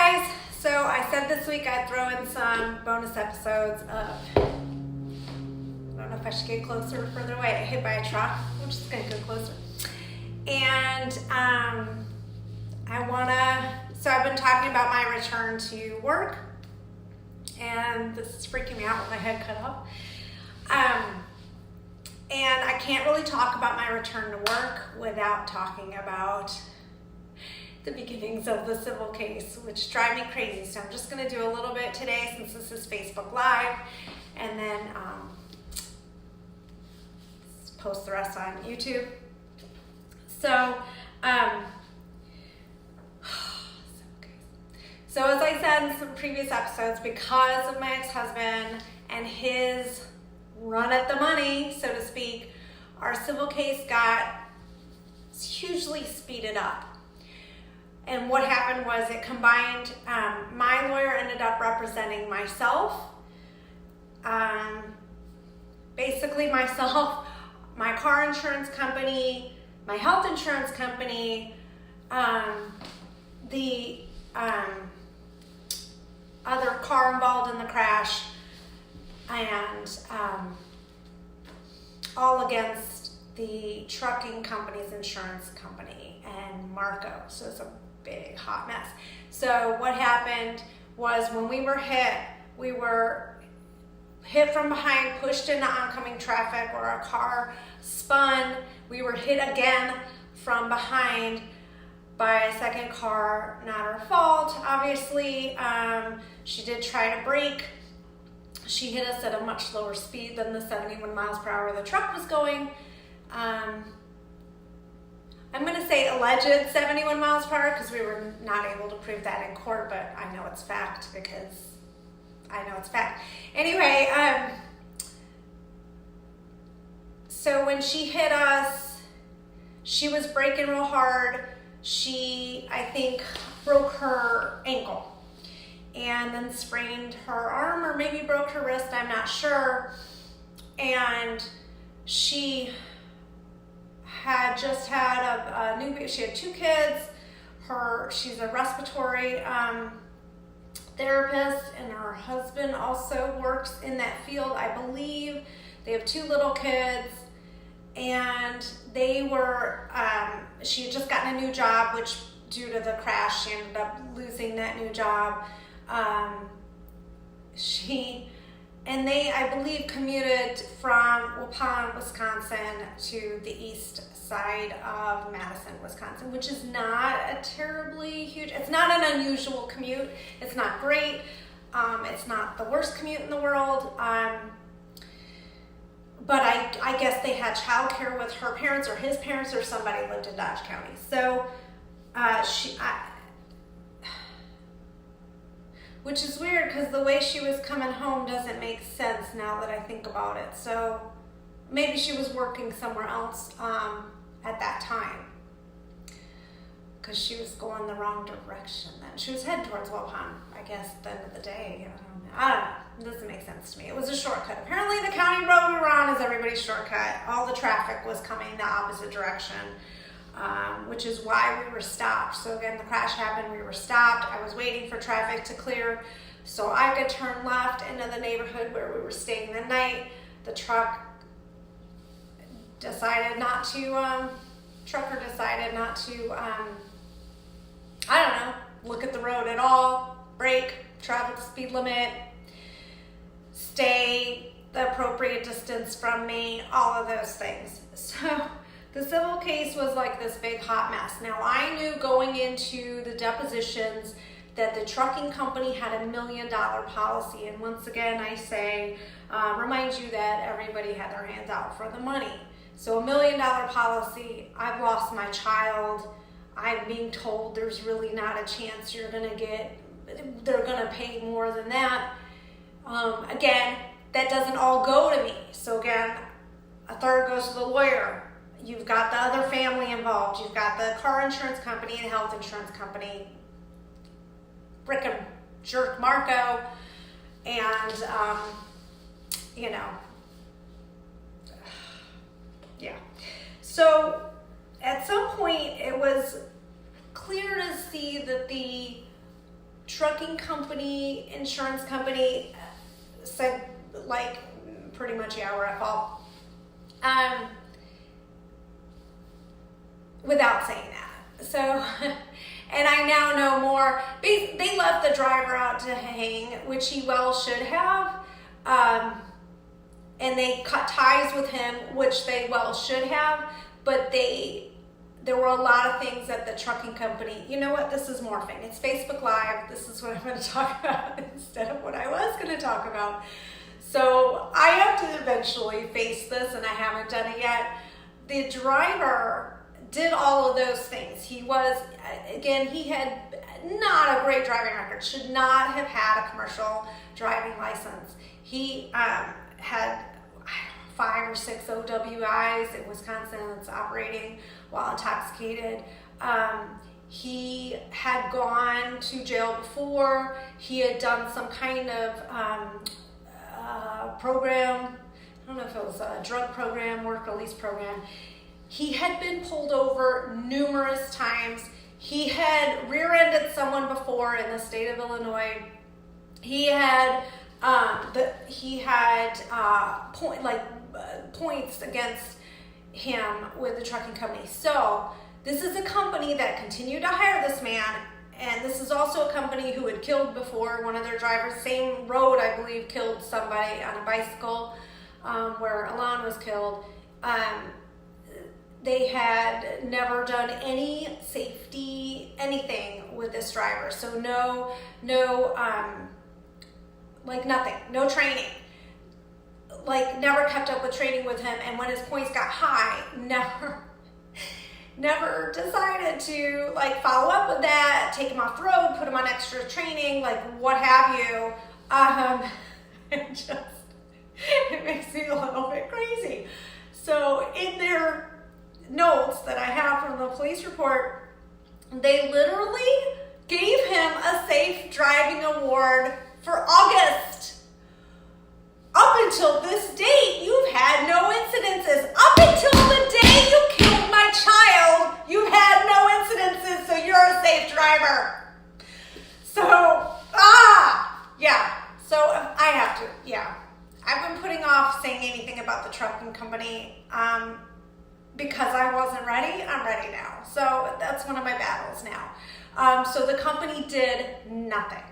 guys, so I said this week I'd throw in some bonus episodes of, I don't know if I should get closer or further away. I hit by a truck, I'm just gonna go closer. And so I've been talking about my return to work, and this is freaking me out with my head cut off. And I can't really talk about my return to work without talking about the beginnings of the civil case, which drive me crazy. So I'm just going to do a little bit today since this is Facebook Live, and then post the rest on YouTube. So, so as I said in some previous episodes, because of my ex-husband and his run at the money, so to speak, our civil case got hugely speeded up. And what happened was it combined, my lawyer ended up representing myself, basically myself, my car insurance company, my health insurance company, the other car involved in the crash, and all against the trucking company's insurance company and Marco. So it's a big hot mess. So what happened was when we were hit from behind, pushed into oncoming traffic, or a car spun. We were hit again from behind by a second car, not her fault, obviously. She did try to brake. She hit us at a much lower speed than the 71 miles per hour the truck was going. I'm going to say alleged 71 miles per hour because we were not able to prove that in court, but I know it's fact because I know it's fact. Anyway, so when she hit us, she was braking real hard. She, I think, broke her ankle and then sprained her arm, or maybe broke her wrist, I'm not sure. And she had just had a new baby. She had 2 kids. She's a respiratory therapist, and her husband also works in that field, I believe. They have 2 little kids, and they were, she had just gotten a new job, which due to the crash, she ended up losing that new job. They, I believe, commuted from Waupun, Wisconsin to the east side of Madison, Wisconsin, which is not a terribly huge, it's not an unusual commute. It's not great. It's not the worst commute in the world. But I guess they had childcare with her parents or his parents, or somebody lived in Dodge County. So which is weird because the way she was coming home doesn't make sense now that I think about it. So maybe she was working somewhere else at that time because she was going the wrong direction then. She was heading towards Waupun, I guess, at the end of the day. I don't know. It doesn't make sense to me. It was a shortcut. Apparently the county road we were on is everybody's shortcut. All the traffic was coming the opposite direction. Which is why we were stopped. So again, the crash happened, we were stopped. I was waiting for traffic to clear so I could turn left into the neighborhood where we were staying the night. The trucker decided not to, I don't know, look at the road at all, brake, travel the speed limit, stay the appropriate distance from me, all of those things. So the civil case was like this big hot mess. Now, I knew going into the depositions that the trucking company had $1 million policy. And once again, I say, remind you that everybody had their hands out for the money. So $1 million policy, I've lost my child. I'm being told there's really not a chance they're gonna pay more than that. Again, that doesn't all go to me. So again, a third goes to the lawyer. You've got the other family involved. You've got the car insurance company and health insurance company, frickin' jerk Marco, and, yeah. So at some point, it was clear to see that the trucking company, insurance company said, like, pretty much, yeah, we're at fault. Without saying that. So, and I now know more. They left the driver out to hang, which he well should have. And they cut ties with him, which they well should have. But there were a lot of things that the trucking company, you know what, this is morphing. It's Facebook Live. This is what I'm going to talk about instead of what I was going to talk about. So I have to eventually face this, and I haven't done it yet. The driver did all of those things. He was, again, he had not a great driving record, should not have had a commercial driving license. He had 5 or 6 OWIs in Wisconsin that's operating while intoxicated. He had gone to jail before. He had done some kind of program. I don't know if it was a drug program, work release program. He had been pulled over numerous times. He had rear-ended someone before in the state of Illinois. He had points against him with the trucking company. So this is a company that continued to hire this man, and this is also a company who had killed before. One of their drivers, same road, I believe, killed somebody on a bicycle where Alon was killed. They had never done any safety, anything with this driver. So nothing, no training. Like, never kept up with training with him. And when his points got high, never decided to, like, follow up with that, take him off the road, put him on extra training, like, what have you. It makes me a little bit crazy. So in their notes that I have from the police report, they literally gave him a safe driving award for August. Up until this date, you've had no incidences. Up until the day you killed my child, you've had no incidences, so you're a safe driver. So, yeah. So I have to, yeah. I've been putting off saying anything about the trucking company because I wasn't ready. I'm ready now. So that's one of my battles now. So the company did nothing.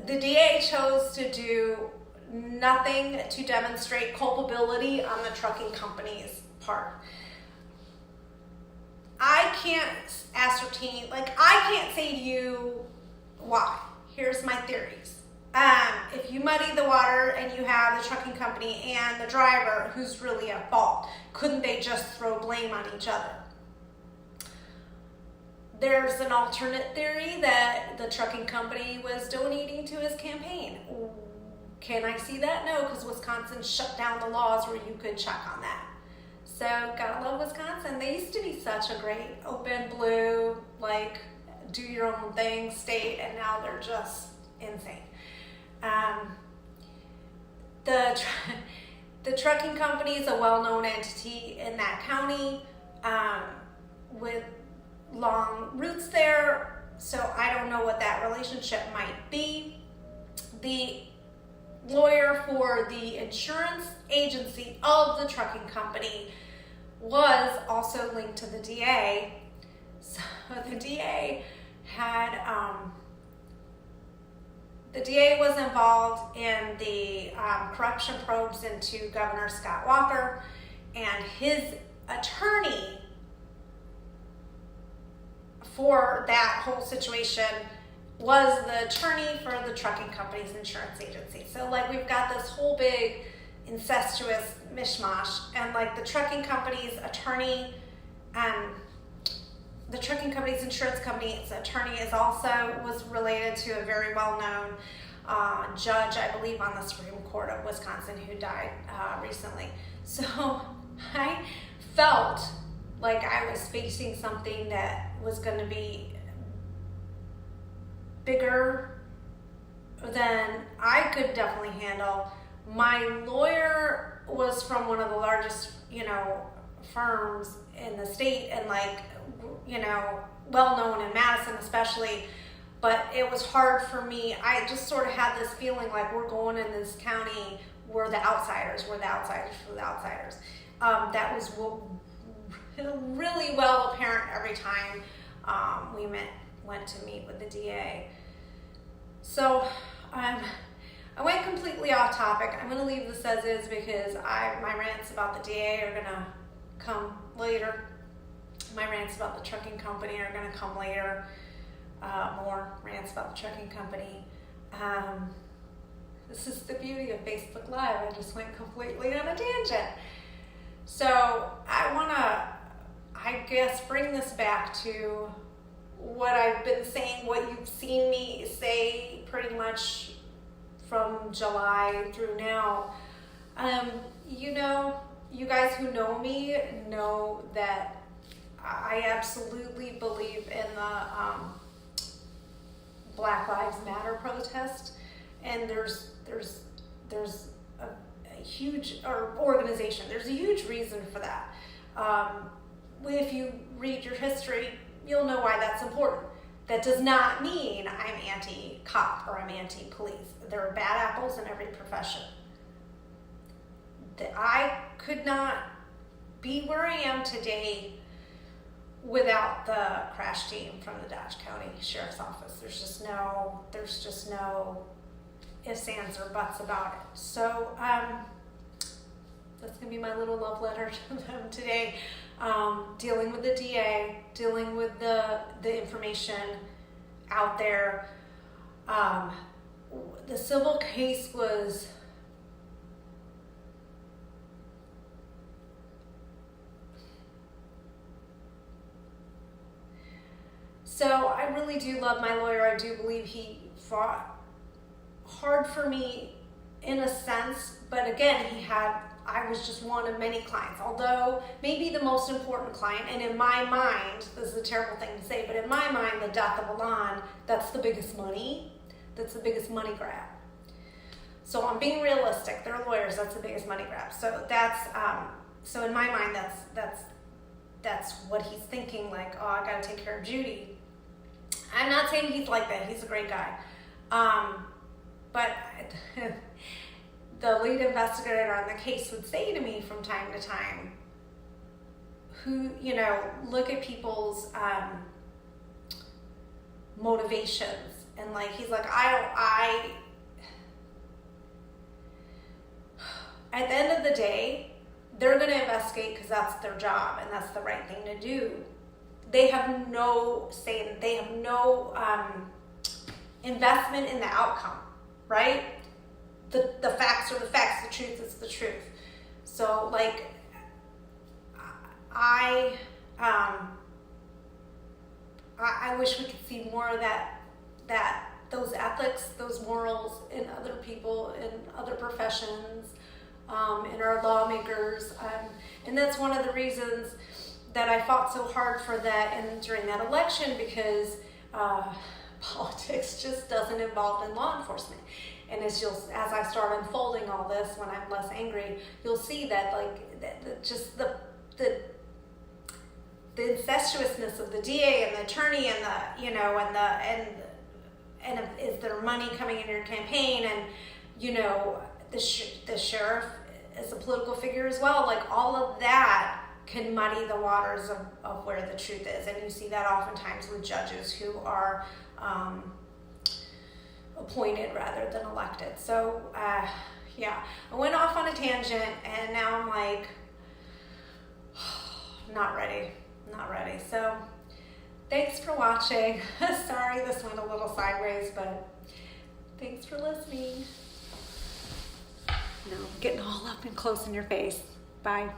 The DA chose to do nothing to demonstrate culpability on the trucking company's part. I can't ascertain, I can't say to you why. Here's my theories. If you muddy the water and you have the trucking company and the driver who's really at fault, couldn't they just throw blame on each other? There's an alternate theory that the trucking company was donating to his campaign. Can I see that? No, because Wisconsin shut down the laws where you could check on that. So, gotta love Wisconsin. They used to be such a great open blue, do your own thing state, and now they're just insane. The trucking company is a well-known entity in that county with long roots there, so I don't know what that relationship might be. The lawyer for the insurance agency of the trucking company was also linked to the DA. So the DA was involved in the corruption probes into Governor Scott Walker, and his attorney for that whole situation was the attorney for the trucking company's insurance agency. So we've got this whole big incestuous mishmash, and the trucking company's attorney, the trucking company's insurance company's attorney was related to a very well-known judge, I believe, on the Supreme Court of Wisconsin who died recently. So I felt like I was facing something that was going to be bigger than I could definitely handle. My lawyer was from one of the largest, firms in the state, and you know, well known in Madison especially, but it was hard for me. I just sort of had this feeling like we're going in this county, we're the outsiders, we're the outsiders, we're the outsiders. That was really well apparent every time we went to meet with the DA. So I went completely off topic. I'm going to leave this as is because my rants about the DA are going to come later. My rants about the trucking company are going to come later. More rants about the trucking company. This is the beauty of Facebook Live. I just went completely on a tangent. So I want to, I guess, bring this back to what I've been saying, what you've seen me say pretty much from July through now. You know, you guys who know me know that I absolutely believe in the Black Lives Matter protest, and there's a huge organization. There's a huge reason for that. If you read your history, you'll know why that's important. That does not mean I'm anti-cop or I'm anti-police. There are bad apples in every profession. That I could not be where I am today without the crash team from the Dodge County Sheriff's Office. There's just no ifs, ands, or buts about it. So that's gonna be my little love letter to them today. Dealing with the DA, dealing with the information out there. The civil case was so I really do love my lawyer. I do believe he fought hard for me in a sense, but again, I was just one of many clients, although maybe the most important client, and in my mind, this is a terrible thing to say, but in my mind, the death of Alon, that's the biggest money grab. So I'm being realistic, they're lawyers, that's the biggest money grab. So that's, so in my mind, that's what he's thinking, like, oh, I gotta take care of Judy. I'm not saying he's like that, he's a great guy. But the lead investigator on the case would say to me from time to time, look at people's motivations. And like, he's like, at the end of the day, they're going to investigate because that's their job and that's the right thing to do. They have no say, they have no investment in the outcome, right? The facts are the facts, the truth is the truth. So like, I wish we could see more of that those ethics, those morals in other people, in other professions, in our lawmakers. And that's one of the reasons that I fought so hard for that and during that election, because politics just doesn't involve in law enforcement. And as I start unfolding all this, when I'm less angry, you'll see that just the incestuousness of the DA and the attorney and and is there money coming in your campaign, and the sheriff is a political figure as well. Like, all of that can muddy the waters of where the truth is, and you see that oftentimes with judges who are appointed rather than elected. So yeah, I went off on a tangent, and now I'm like, not ready. So thanks for watching. Sorry this went a little sideways, but thanks for listening. Getting all up and close in your face. Bye.